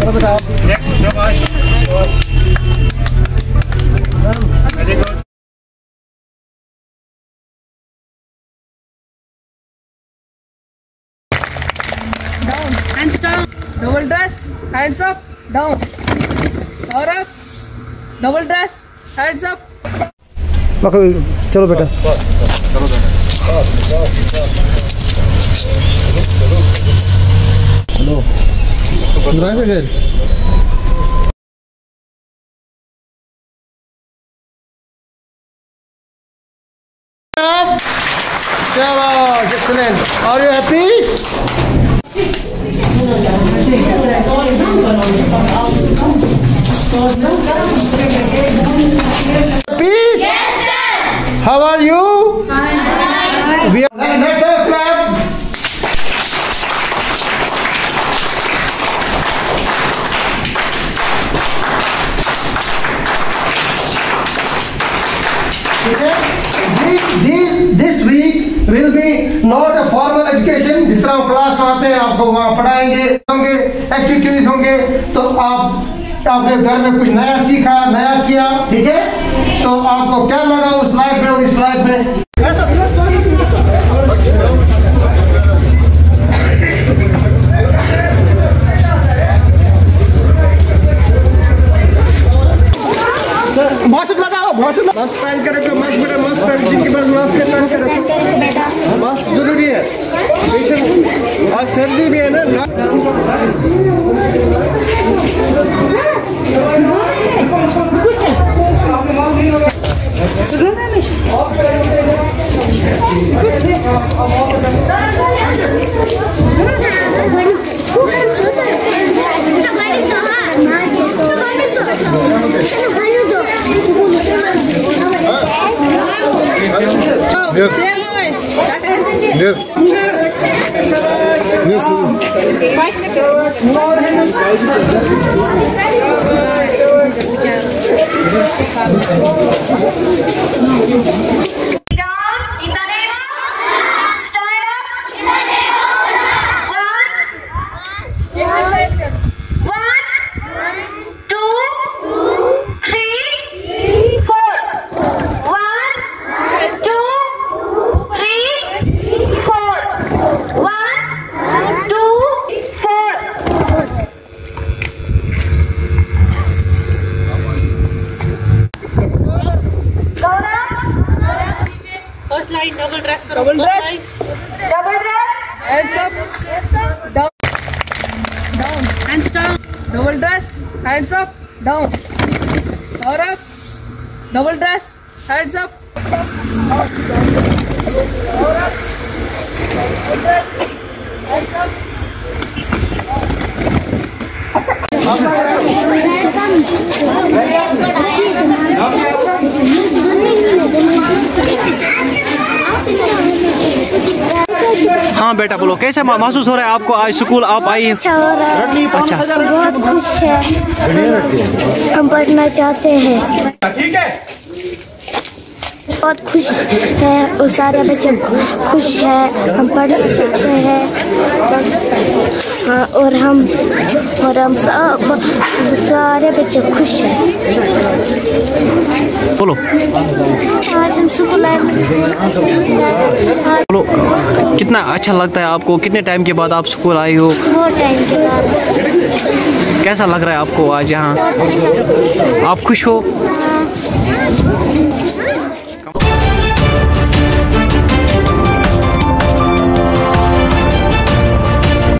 Down, hands down, double dress, hands up, down. Power up, double dress, hands up. चलो बेटा, चलो driver शाबाश, excellent. Are you happy? Yes, sir. How are you? Fine. We are, let's have a clap. This week will be not a formal education। जिस तरह class में आते हैं आपको वहाँ पढ़ाएंगे होंगे, एक्टिविटीज होंगे, तो आपने घर में कुछ नया सीखा, नया किया, ठीक है? तो आपको क्या लगा उस लाइफ में और इस लाइफ में? मास्क लगाओ, मास्क पहन के रखो, मास्क बेटा, मास्क पहन, जिनके पास मास्क है पहन के रखो, मास्क जरूरी है। आज सर्दी भी है ना। First line, double dress करो। Double dress, hands up, down, down, hands down, double dress, hands up, down, power up, double dress, hands up, power up, double dress, hands up. हाँ बेटा बोलो, कैसे महसूस हो रहा है आपको? आज स्कूल आप आई? अच्छा हो रहा है। अच्छा, बहुत खुश है, हम पढ़ना चाहते हैं। ठीक है, बहुत खुश है और सारे बच्चे खुश है, हम पढ़ना चाहते हैं। हाँ, और हम सब सारे बच्चे खुश हैं। बोलो, आज हम स्कूल आए। बोलो, कितना अच्छा लगता है आपको? कितने टाइम के बाद आप स्कूल आई हो? बहुत टाइम के बाद। कैसा लग रहा है आपको आज यहाँ? आप खुश हो?